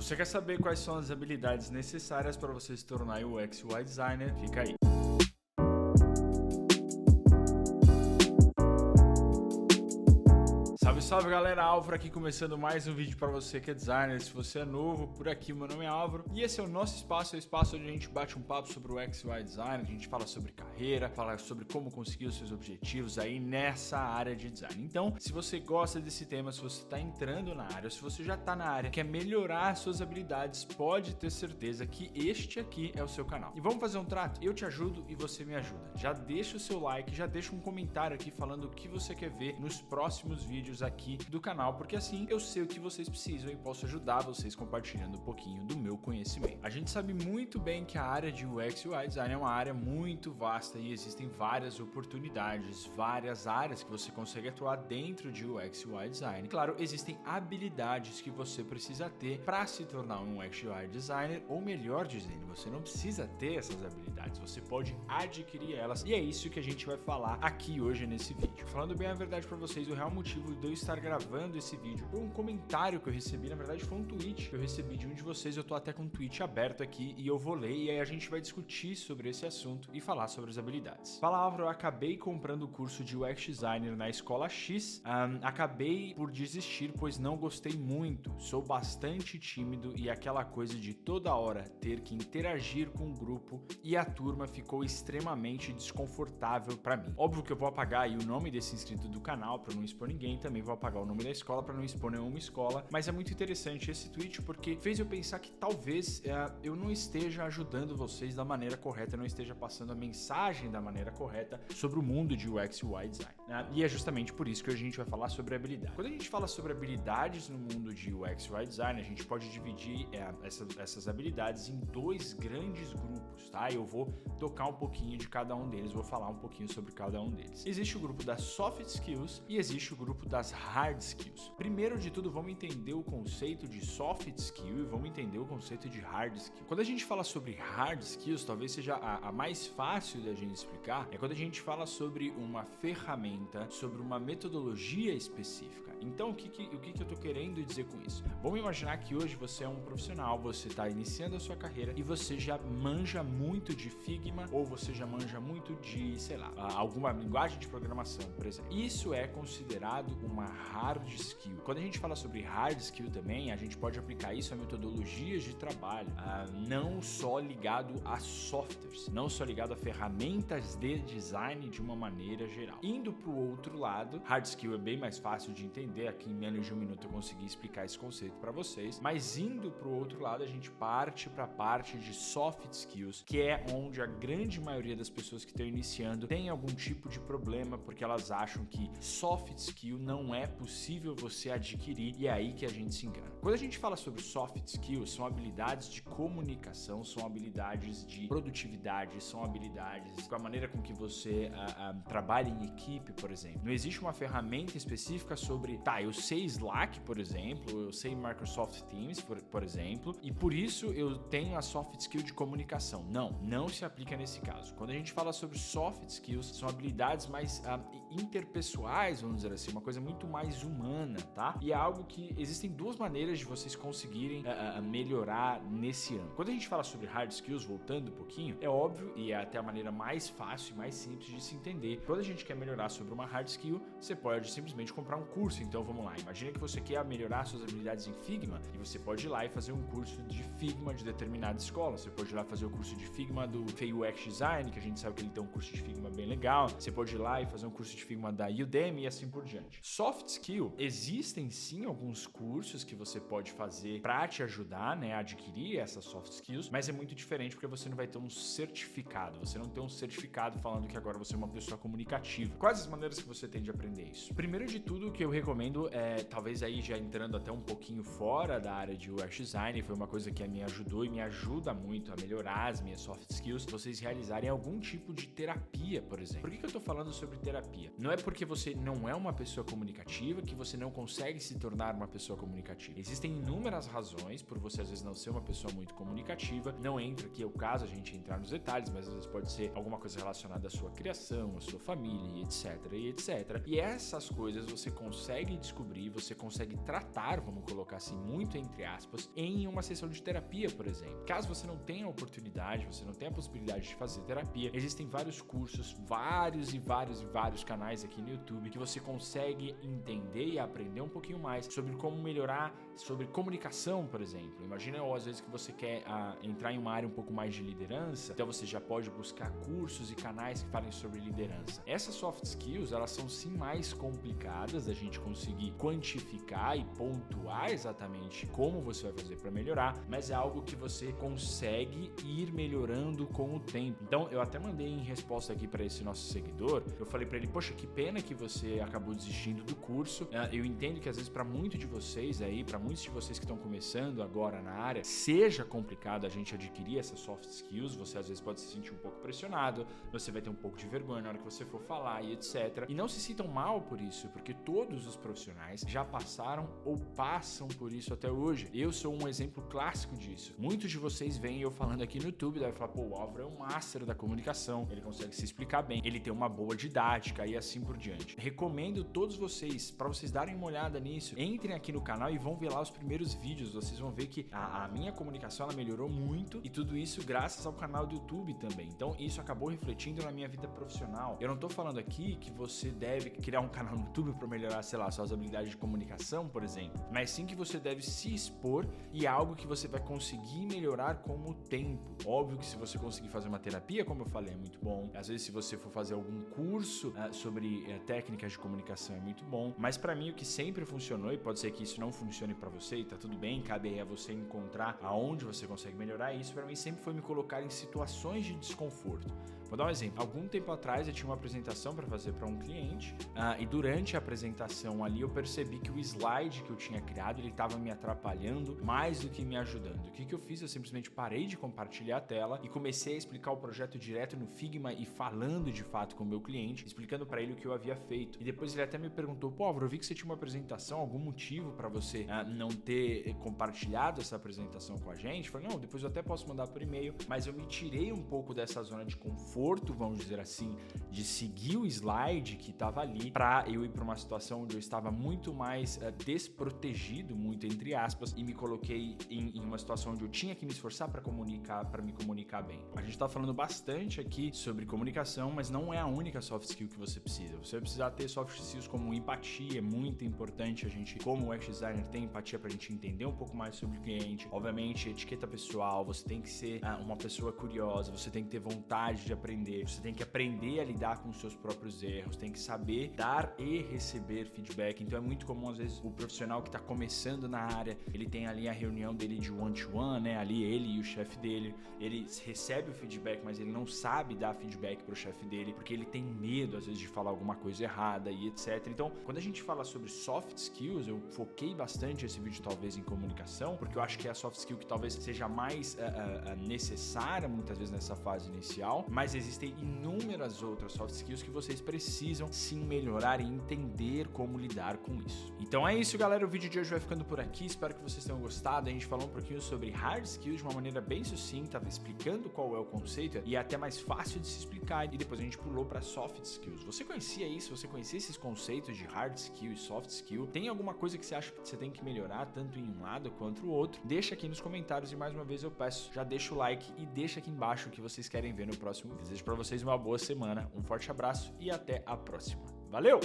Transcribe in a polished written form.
Você quer saber quais são as habilidades necessárias para você se tornar UX UI designer? Fica aí. Salve, salve galera, Álvaro aqui começando mais um vídeo para você que é designer. Se você é novo por aqui, meu nome é Álvaro e esse é o nosso espaço, é o espaço onde a gente bate um papo sobre o UX UI design, a gente fala sobre carreira, fala sobre como conseguir os seus objetivos aí nessa área de design. Então, se você gosta desse tema, se você está entrando na área, se você já está na área, quer melhorar suas habilidades, pode ter certeza que este aqui é o seu canal. E vamos fazer um trato? Eu te ajudo e você me ajuda. Já deixa o seu like, já deixa um comentário aqui falando o que você quer ver nos próximos vídeos aqui do canal, porque assim eu sei o que vocês precisam e posso ajudar vocês compartilhando um pouquinho do meu conhecimento. A gente sabe muito bem que a área de UX UI design é uma área muito vasta e existem várias oportunidades, várias áreas que você consegue atuar dentro de UX UI design. Claro, existem habilidades que você precisa ter para se tornar um UX UI designer, ou melhor dizendo, você não precisa ter essas habilidades, você pode adquirir elas e é isso que a gente vai falar aqui hoje nesse vídeo. Falando bem a verdade para vocês, o real motivo de eu estar gravando esse vídeo foi um comentário que eu recebi, na verdade foi um tweet que eu recebi de um de vocês. Eu tô até com um tweet aberto aqui e eu vou ler e aí a gente vai discutir sobre esse assunto e falar sobre as habilidades. Fala, Álvaro, eu acabei comprando o curso de UX Designer na Escola X, acabei por desistir pois não gostei muito, sou bastante tímido e aquela coisa de toda hora ter que interagir com o grupo e a turma ficou extremamente desconfortável para mim. Óbvio que eu vou apagar aí o nome desse inscrito do canal para não expor ninguém, também vou apagar o nome da escola para não expor nenhuma escola, mas é muito interessante esse tweet porque fez eu pensar que talvez eu não esteja ajudando vocês da maneira correta, não esteja passando a mensagem da maneira correta sobre o mundo de UX UI design, né? E é justamente por isso que hoje a gente vai falar sobre habilidade. Quando a gente fala sobre habilidades no mundo de UX UI design, a gente pode dividir essas habilidades em dois grandes grupos, tá? Eu vou tocar um pouquinho de cada um deles, vou falar um pouquinho sobre cada um deles. Existe o grupo das soft skills e existe o grupo das hard skills. Primeiro de tudo, vamos entender o conceito de soft skill e vamos entender o conceito de hard skill. Quando a gente fala sobre hard skills, talvez seja a mais fácil da gente explicar, é quando a gente fala sobre uma ferramenta, sobre uma metodologia específica. Então, o que eu tô querendo dizer com isso? Vamos imaginar que hoje você é um profissional, você está iniciando a sua carreira e você já manja muito de Figma ou você já manja muito de, sei lá, alguma linguagem de programação, por exemplo. Isso é considerado uma hard skill. Quando a gente fala sobre hard skill também, a gente pode aplicar isso a metodologias de trabalho, não só ligado a softwares, não só ligado a ferramentas de design de uma maneira geral. Indo para o outro lado, hard skill é bem mais fácil de entender, aqui em menos de um minuto eu consegui explicar esse conceito para vocês, mas indo para o outro lado, a gente parte para a parte de soft skills, que é onde a grande maioria das pessoas que estão iniciando tem algum tipo de problema, porque elas acham que soft skill não é possível você adquirir e é aí que a gente se engana. Quando a gente fala sobre soft skills, são habilidades de comunicação, são habilidades de produtividade, são habilidades com a maneira com que você trabalha em equipe, por exemplo. Não existe uma ferramenta específica sobre, eu sei Slack, por exemplo, eu sei Microsoft Teams, por exemplo, e por isso eu tenho a soft skill de comunicação. Não se aplica nesse caso. Quando a gente fala sobre soft skills, são habilidades mais interpessoais, vamos dizer assim, uma coisa muito mais humana, tá? E é algo que existem duas maneiras de vocês conseguirem melhorar nesse ano. Quando a gente fala sobre hard skills, voltando um pouquinho, é óbvio e é até a maneira mais fácil e mais simples de se entender. Quando a gente quer melhorar sobre uma hard skill, você pode simplesmente comprar um curso. Então vamos lá, imagina que você quer melhorar suas habilidades em Figma e você pode ir lá e fazer um curso de Figma de determinada escola. Você pode ir lá fazer o curso de Figma do UX Design, que a gente sabe que ele tem um curso de Figma bem legal. Você pode ir lá e fazer um curso de Figma da Udemy e assim por diante. Soft skill, existem sim alguns cursos que você pode fazer para te ajudar, né, a adquirir essas soft skills, mas é muito diferente porque você não vai ter um certificado, você não tem um certificado falando que agora você é uma pessoa comunicativa. Quais as maneiras que você tem de aprender isso? Primeiro de tudo, o que eu recomendo é, talvez aí já entrando até um pouquinho fora da área de UX Design, foi uma coisa que me ajudou e me ajuda muito a melhorar as minhas soft skills, vocês realizarem algum tipo de terapia, por exemplo. Por que eu tô falando sobre terapia? Não é porque você não é uma pessoa comunicativa que você não consegue se tornar uma pessoa comunicativa. Existem inúmeras razões por você às vezes não ser uma pessoa muito comunicativa. Não entra aqui, é o caso a gente entrar nos detalhes, mas às vezes pode ser alguma coisa relacionada à sua criação, à sua família, etc, etc. E essas coisas você consegue consegue descobrir, você consegue tratar, vamos colocar assim, muito entre aspas, em uma sessão de terapia, por exemplo. Caso você não tenha a oportunidade, você não tenha a possibilidade de fazer terapia, existem vários cursos, vários canais aqui no YouTube que você consegue entender e aprender um pouquinho mais sobre como melhorar, sobre comunicação, por exemplo. Imagina, ou às vezes que você quer entrar em uma área um pouco mais de liderança, então você já pode buscar cursos e canais que falem sobre liderança. Essas soft skills, elas são sim mais complicadas da gente conseguir quantificar e pontuar exatamente como você vai fazer para melhorar, mas é algo que você consegue ir melhorando com o tempo. Então, eu até mandei em resposta aqui para esse nosso seguidor, eu falei para ele, poxa, que pena que você acabou desistindo do curso. Eu entendo que às vezes para muitos de vocês aí, para muitos de vocês que estão começando agora na área, seja complicado a gente adquirir essas soft skills, você às vezes pode se sentir um pouco pressionado, você vai ter um pouco de vergonha na hora que você for falar e etc. E não se sintam mal por isso, porque todos os profissionais já passaram ou passam por isso até hoje. Eu sou um exemplo clássico disso. Muitos de vocês veem eu falando aqui no YouTube, devem falar, pô, o Álvaro é um master da comunicação, ele consegue se explicar bem, ele tem uma boa didática e assim por diante. Recomendo todos vocês, para vocês darem uma olhada nisso, entrem aqui no canal e vão ver lá os primeiros vídeos, vocês vão ver que a minha comunicação ela melhorou muito e tudo isso graças ao canal do YouTube também. Então isso acabou refletindo na minha vida profissional. Eu não tô falando aqui que você deve criar um canal no YouTube para melhorar, sei lá, suas habilidades de comunicação, por exemplo, mas sim que você deve se expor e é algo que você vai conseguir melhorar com o tempo. Óbvio que se você conseguir fazer uma terapia, como eu falei, é muito bom. Às vezes se você for fazer algum curso sobre técnicas de comunicação é muito bom, mas para mim o que sempre funcionou, e pode ser que isso não funcione para você e tá tudo bem, cabe aí a você encontrar aonde você consegue melhorar isso, para mim sempre foi me colocar em situações de desconforto. Vou dar um exemplo. Algum tempo atrás eu tinha uma apresentação para fazer para um cliente e durante a apresentação ali eu percebi que o slide que eu tinha criado ele estava me atrapalhando mais do que me ajudando. O que eu fiz? Eu simplesmente parei de compartilhar a tela e comecei a explicar o projeto direto no Figma e falando de fato com o meu cliente, explicando para ele o que eu havia feito. E depois ele até me perguntou, pô, Álvaro, eu vi que você tinha uma apresentação, algum motivo para você não ter compartilhado essa apresentação com a gente? Eu falei, não, depois eu até posso mandar por e-mail, mas eu me tirei um pouco dessa zona de conforto, vamos dizer assim, de seguir o slide que estava ali para eu ir para uma situação onde eu estava muito mais desprotegido, muito entre aspas, e me coloquei em uma situação onde eu tinha que me esforçar para me comunicar bem. A gente está falando bastante aqui sobre comunicação, mas não é a única soft skill que você precisa. Você vai precisar ter soft skills como empatia, é muito importante a gente, como UX designer, ter empatia para a gente entender um pouco mais sobre o cliente. Obviamente, etiqueta pessoal, você tem que ser uma pessoa curiosa, você tem que ter vontade de aprender, você tem que aprender a lidar com os seus próprios erros, tem que saber dar e receber feedback. Então é muito comum, às vezes, o profissional que está começando na área, ele tem ali a reunião dele de one-to-one, né? Ali ele e o chefe dele, ele recebe o feedback, mas ele não sabe dar feedback pro chefe dele, porque ele tem medo, às vezes, de falar alguma coisa errada e etc. Então, quando a gente fala sobre soft skills, eu foquei bastante esse vídeo, talvez, em comunicação, porque eu acho que é a soft skill que talvez seja mais necessária, muitas vezes, nessa fase inicial, mas existem inúmeras outras soft skills que vocês precisam sim melhorar e entender como lidar com isso. Então é isso, galera, o vídeo de hoje vai ficando por aqui, espero que vocês tenham gostado. A gente falou um pouquinho sobre hard skills de uma maneira bem sucinta, explicando qual é o conceito e até mais fácil de se explicar, e depois a gente pulou para soft skills. Você conhecia isso? Você conhecia esses conceitos de hard skill e soft skill? Tem alguma coisa que você acha que você tem que melhorar, tanto em um lado quanto o outro? Deixa aqui nos comentários e mais uma vez eu peço, já deixa o like e deixa aqui embaixo o que vocês querem ver no próximo vídeo. Desejo para vocês uma boa semana, um forte abraço e até a próxima. Valeu!